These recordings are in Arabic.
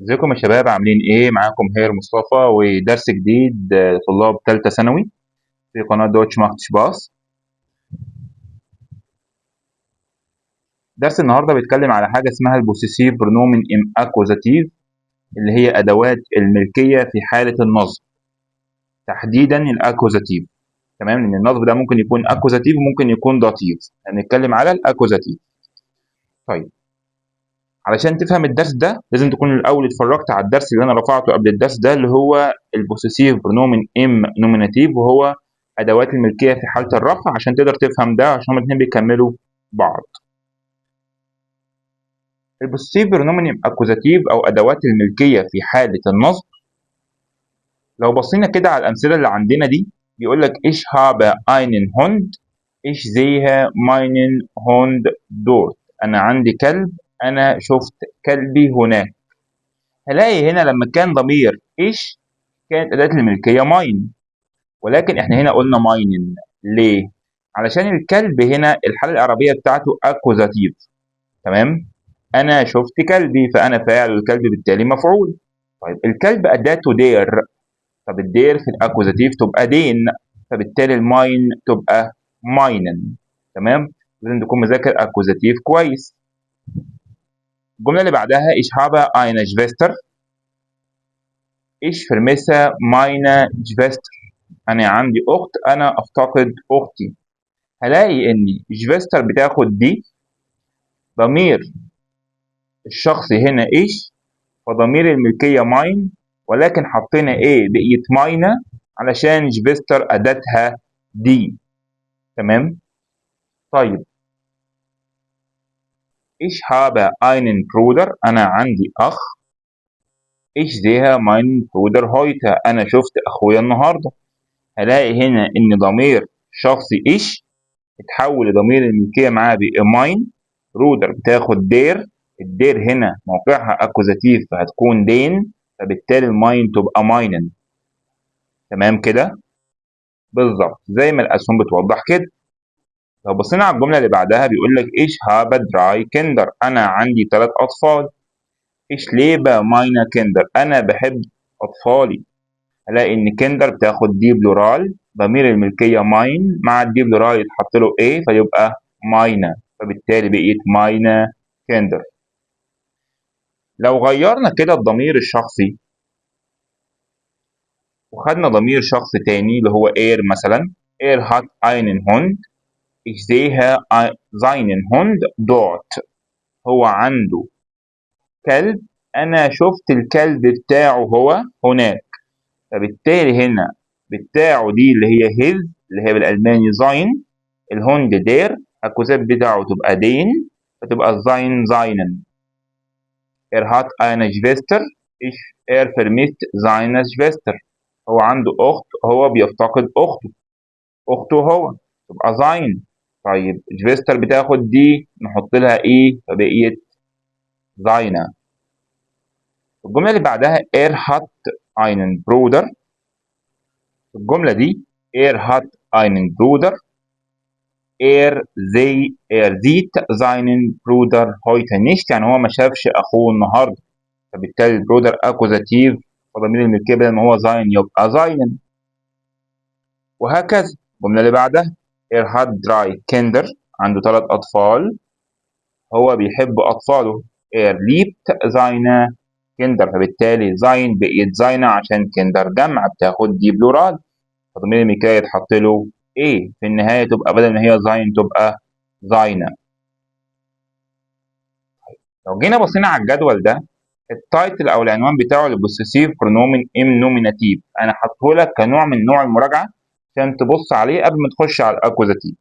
ازيكم يا شباب عاملين ايه؟ معاكم هير مصطفى ودرس جديد طلاب ثالثه ثانوي في قناه دوتش ماختش باص. درس النهارده بيتكلم على حاجه اسمها البوسيسيف برونومين ام اكوزاتيف، اللي هي ادوات الملكيه في حاله النصب، تحديدا الاكوزاتيف. تمام، لان النصب ده ممكن يكون اكوزاتيف وممكن يكون داتيف. هنتكلم على الاكوزاتيف. طيب، علشان تفهم الدرس ده لازم تكون الاول اتفرجت على الدرس اللي انا رفعته قبل الدرس ده، اللي هو البوسيسيف برونومين ام نوميناتيف، وهو ادوات الملكيه في حاله الرفع، عشان تقدر تفهم ده، عشان هما الاثنين بيكملوا بعض. البوسيسيف برونومين ام اكوزاتيف او ادوات الملكيه في حاله النصب، لو بصينا كده على الامثله اللي عندنا دي، بيقول لك ich habe einen Hund, ich sehe meinen Hund dort. انا عندي كلب، انا شفت كلبي هناك. هلاقي هنا لما كان ضمير إيش كانت أداة الملكية ماين، ولكن إحنا هنا قلنا ماينن. ليه؟ علشان الكلب هنا الحالة الإعرابية بتاعته أكوزاتيف. تمام؟ أنا شفت كلبي، فأنا فاعل والكلب بالتالي مفعول. طيب الكلب أداته دير، طب الدير في الأكوزاتيف تبقى دين، فبالتالي الماين تبقى ماينن. تمام؟ لازم تكون مذاكر أكوزاتيف كويس. الجملة اللي بعدها ich habe eine Schwester, ich vermisse meine Schwester. أنا عندي أخت، أنا أفتقد أختي. هلاقي إن جفستر بتاخد دي، ضمير الشخص هنا إيش، فضمير الملكية ماين، ولكن حطينا إيه بقيت ماينة علشان جفستر أداتها دي. تمام؟ طيب ich habe einen Bruder، أنا عندي أخ. ich sehe meinen Bruder heute، أنا شفت أخويا النهاردة. هلاقي هنا إن ضمير شخص إيش اتحول لضمير الملكية معاه بقى ماين. رودر بتاخد دير، الدير هنا موقعها اكوزاتيف فهتكون دين، فبالتالي الماين تبقى ماينن. تمام كده؟ بالظبط زي ما الاسهم بتوضح كده. لو بصينا على الجمله اللي بعدها بيقول لك ايش هابا دراي كندر، انا عندي 3 اطفال. ايش ليبا ماينا كندر، انا بحب اطفالي. هلاقي ان كندر بتاخد دي بلورال، ضمير الملكيه ماين، مع الدي بلورال يتحط له ايه فيبقى ماينا، فبالتالي بقيت ماينا كندر. لو غيرنا كده الضمير الشخصي وخدنا ضمير شخص تاني اللي هو اير مثلا، اير هات اينن هوند، ich sehe seinen Hund dort. هو عنده كلب، انا شفت الكلب بتاعه هو هناك. فبالتالي هنا بتاعه دي اللي هي his، اللي هي بالالماني زاين، الهوند دير، الكوزات بتاعه تبقى دين، فتبقى زاين زاينن. er hat eine Schwester, er vermisst seine Schwester. هو عنده أخت، هو بيفتقد أخته. أخته هو تبقى زاين. طيب جفيستر بتاخد دي نحط لها إيه فبقيت زاينة. الجملة اللي بعدها er hat einen Bruder. الجملة دي er hat einen Bruder، er sieht seinen Bruder heute nicht، يعني هو ما شافش أخوه النهاردة. فبالتالي البرودر اكوزاتيف، وضمير الملكيه بدل ما هو زاين يبقى زاينن. وهكذا. الجمله اللي بعدها er hat 3 Kinder، عنده 3 اطفال، هو بيحب اطفاله. er liebt seine Kinder، فبالتالي زاين بقيت زاينه عشان كندر جمع بتاخد دي بلورال، فضمير الملكيه يتحط له ايه في النهايه تبقى بدل ما هي زاين تبقى زاينه. لو جينا بصينا على الجدول ده، التايتل او العنوان بتاعه البوسيسيف برونومين ام نوميناتيف، انا حاطه لك كنوع من نوع المراجعه عشان تبص عليه قبل ما تخش على الاكوزاتيف،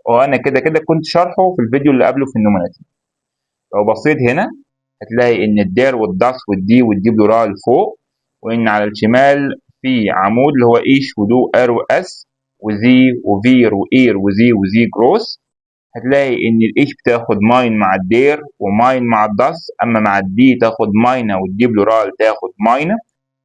وانا كده كده كنت شارحه في الفيديو اللي قبله في النوميناتيف. لو بصيت هنا هتلاقي ان الدير والداس والدي والدي بلورال فوق، وان على الشمال في عمود اللي هو ايش ودو ار واس وزي وفير واير وزي وزي جروس. هتلاقي ان الايش بتاخد ماين مع الدير وماين مع الداس، اما مع الدي تاخد ماينه والدي بلورال تاخد ماينه.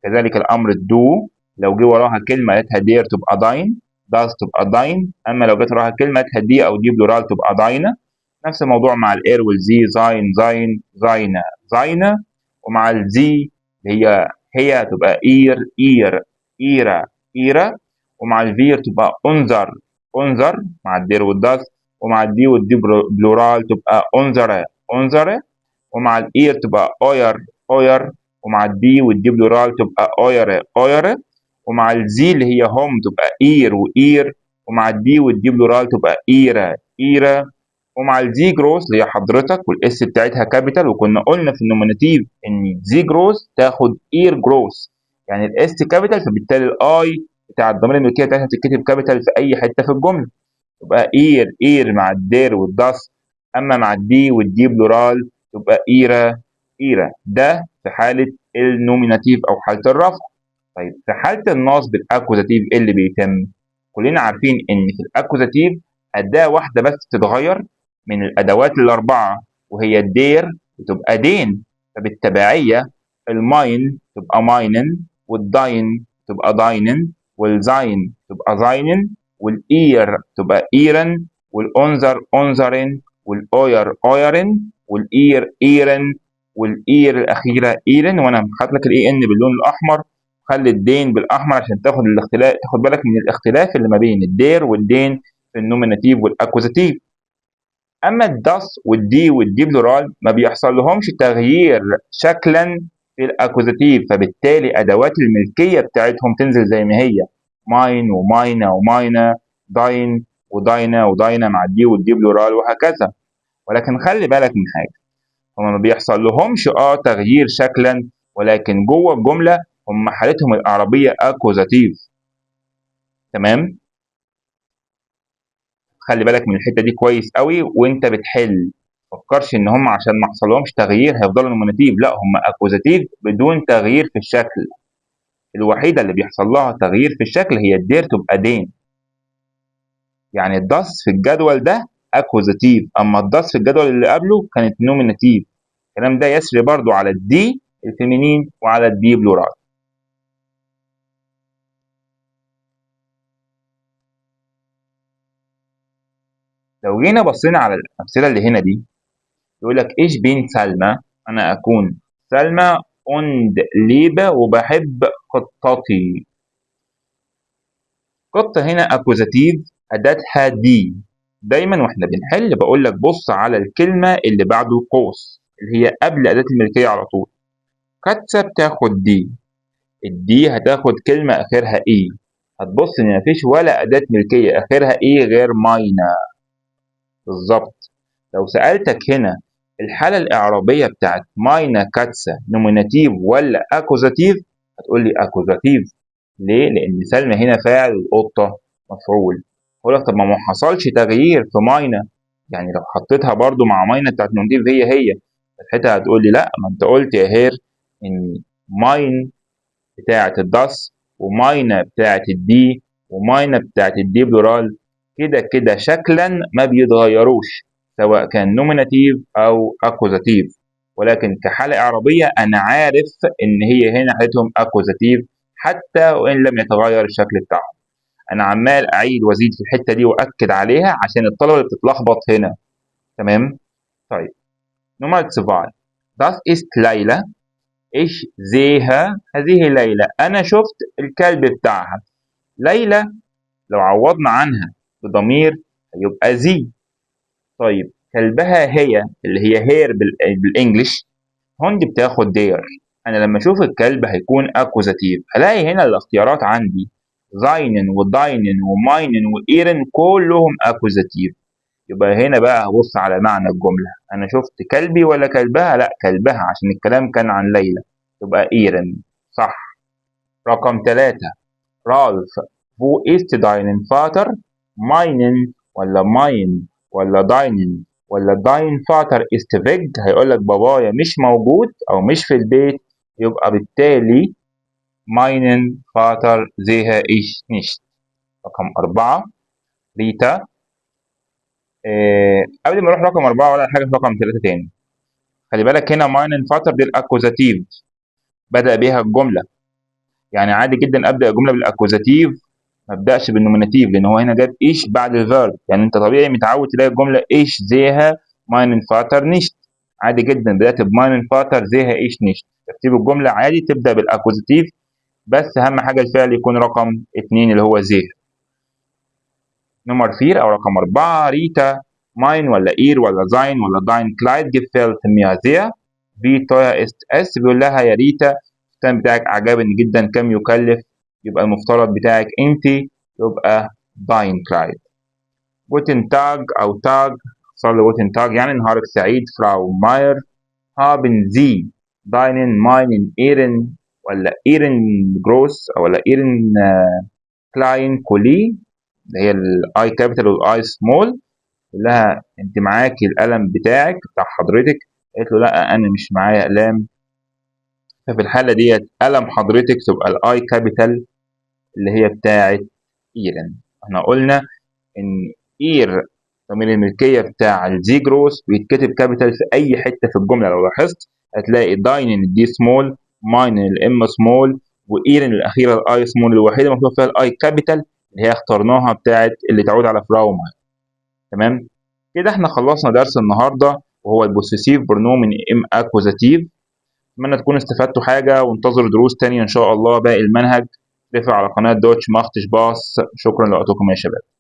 كذلك الامر الدو لو جه وراها كلمه لقيتها دير تبقى داين، داس تبقى داين، اما لو جت وراها كلمه لقيتها دي او دي بلورال تبقى داينه. نفس الموضوع مع الاير والزي، زاين زاين زاينه زاينه، ومع الزي هي تبقى إيرة إيرة، ومع الفير تبقى أنظر مع الدير والداس، ومع الدي والدي بلورال تبقى أنظرة، ومع الإير تبقى أوير، ومع الدي والدي بلورال تبقى أويرة، ومع الزي اللي هي هم تبقى إير وإير، ومع الدي والدي بلورال تبقى إيرة، ومع الزي جروس اللي هي حضرتك والاس بتاعتها كابيتال، وكنا قلنا في النوميناتيف ان زي جروس تاخد اير جروس، يعني الاس كابيتال، فبالتالي الاي بتاع الضمير الملكيه بتاعتها بتتكتب كابيتال في اي حته في الجمله، تبقى اير مع الدير والداس، اما مع الدي والدي بلورال تبقى ايره. ده في حاله النوميناتيف او حاله الرفع. طيب في حاله النصب الاكوزاتيف ايه اللي بيتم؟ كلنا عارفين ان في الاكوزاتيف اداه واحده بس تتغير من الادوات الاربعه، وهي الدير بتبقى دين، فبالتبعيه الماين تبقى ماينن، والداين تبقى داينن، والزاين تبقى زاينن، والاير تبقى ايرن، والانذر انذرن، والاوير اويرن، والاير ايرن، والاير الاخيره ايرن. وانا حاطط لك الاي ان باللون الاحمر، خلي الدين بالاحمر عشان تاخد الاختلاف، تاخد بالك من الاختلاف اللي ما بين الدير والدين في النوميناتيف والاكوزاتيف. اما الداس والدي والدي بلورال ما بيحصل لهمش تغيير شكلا في الاكوزاتيف، فبالتالي ادوات الملكيه بتاعتهم تنزل زي ما هي، ماين وماينا وماينا، داين وداينا مع الدي والدي بلورال وهكذا. ولكن خلي بالك من حاجه، هما ما بيحصل لهمش تغيير شكلا، ولكن جوه الجمله هم حالتهم الاعرابيه اكوزاتيف. تمام؟ خلي بالك من الحته دي كويس قوي وانت بتحل، فكرش ان هم عشان ما حصلهمش تغيير هيفضلوا نوميناتيف، لا هم اكوزاتيف بدون تغيير في الشكل. الوحيده اللي بيحصل لها تغيير في الشكل هي الدير تبقى دين، يعني الداس في الجدول ده اكوزاتيف، اما الداس في الجدول اللي قبله كانت نوميناتيف. الكلام ده يسري برضو على الدي الفيمينين وعلى الدي بلورال. لو جينا بصينا على الامثله اللي هنا دي، يقول لك ايش بين سلمى، انا اكون سلمى und liebe وبحب قطتي. قطة هنا اكوزاتيف، اداتها دي. دايما واحنا بنحل بقول لك بص على الكلمة اللي بعده قوس اللي هي قبل اداة الملكية على طول. كاتسة بتاخد دي، الدي هتاخد كلمة اخرها ايه، هتبص ان مفيش ولا اداة ملكية اخرها ايه غير ماينا. بالظبط. لو سألتك هنا الحالة الإعرابية بتاعت ماينا كاتسا نوميناتيف ولا أكوزاتيف، هتقول لي أكوزاتيف. ليه؟ لأن سلمى هنا فاعل والقطة مفعول. أقول لك طب ما حصلش تغيير في ماينا، يعني لو حطيتها برضو مع ماينا بتاعت نوميناتيف هي الحتة، هتقول لي لا، ما أنت قلت يا هير إن ماين بتاعت الداس، وماينا بتاعت الدي، وماينا بتاعت الدي بلورال كده كده شكلا ما بيتغيروش، سواء كان نوميناتيف او اكوزاتيف. ولكن كحالة إعرابية أنا عارف إن هي هنا حالتهم أكوزاتيف حتى وإن لم يتغير الشكل بتاعهم. أنا عمال أعيد وأزيد في الحتة دي وأكد عليها عشان الطلبة اللي بتتلخبط هنا. تمام؟ طيب، نمرة 2. Das ist ليلى. إيش زيها؟ هذه ليلى، أنا شفت الكلب بتاعها. ليلى لو عوضنا عنها بضمير هيبقى زي. طيب كلبها هي اللي هي هير بالانجلش، هون دي بتاخد دير. انا لما اشوف الكلب هيكون اكوزاتيف، هلاقي هنا الاختيارات عندي زاينن وداينن وماينن وايرن كلهم اكوزاتيف. يبقى هنا بقى هبص على معنى الجملة، انا شفت كلبي ولا كلبها؟ لا كلبها عشان الكلام كان عن ليلى، تبقى ايرن. صح. رقم 3. رالف. Wo ist dein Vater? Meinen ولا ماين ولا داينن ولا داين فاتر ist weg؟ هيقول لك بابايا مش موجود او مش في البيت، يبقى بالتالي meinen Vater sehe ich nicht. رقم 4. ريتا. قبل ما اروح رقم 4 ولا حاجه في رقم 3 تاني، خلي بالك هنا meinen Vater دي الاكوزاتيف بدأ بيها الجمله، يعني عادي جدا ابدا الجمله بالاكوزاتيف ما ابداش بالنوميناتيف، لان هو هنا جاب ايش بعد الفيرب، يعني انت طبيعي متعود تلاقي الجمله ايش زيها meinen Vater nicht. عادي جدا بدأت بماينن فاتر زيها ايش نيشت. ترتيب الجملة عادي تبدأ بالأكوزيتيف، بس أهم حاجة الفعل يكون رقم 2 اللي هو زيه. نمر 4 أو رقم 4، ريتا ماين ولا إير ولا زاين ولا داين كلايد gefällt mir sehr wie teuer ist es. بيقول لها يا ريتا الفستان بتاعك عجبني جدا، كم يكلف؟ يبقى المفترض بتاعك انت، يبقى داين كلايد. جوتن تاج أو تاج، صلي جوتن تاج يعني نهارك سعيد. فراو ماير haben Sie deinen meinen Ehren ولا إيرن جروس ولا إيرن كلاين كولي اللي هي الاي كابيتال والاي سمول. لها انت معاكي القلم بتاعك بتاع حضرتك؟ قالت له لا انا مش معايا اقلام. ففي الحاله ديت قلم حضرتك تبقى الاي كابيتال اللي هي بتاعت ايرن. احنا قلنا ان اير ضمير الملكيه بتاع الزي جروس بيتكتب كابيتال في اي حته في الجمله. لو لاحظت هتلاقي داينن الدي سمول، ماينن الام سمول، وايرن الاخيره الاي سمول الوحيده مكتوب فيها الاي كابيتال اللي هي اخترناها بتاعت اللي تعود على فراوما. تمام كده احنا خلصنا درس النهارده وهو البوسيسيف برنومن ام اكوزاتيف. اتمنى تكونوا استفدتوا حاجه، وانتظروا دروس تانية ان شاء الله. باقي المنهج رفع على قناه دوتش ماختش باص. شكرا لوقتكم يا شباب.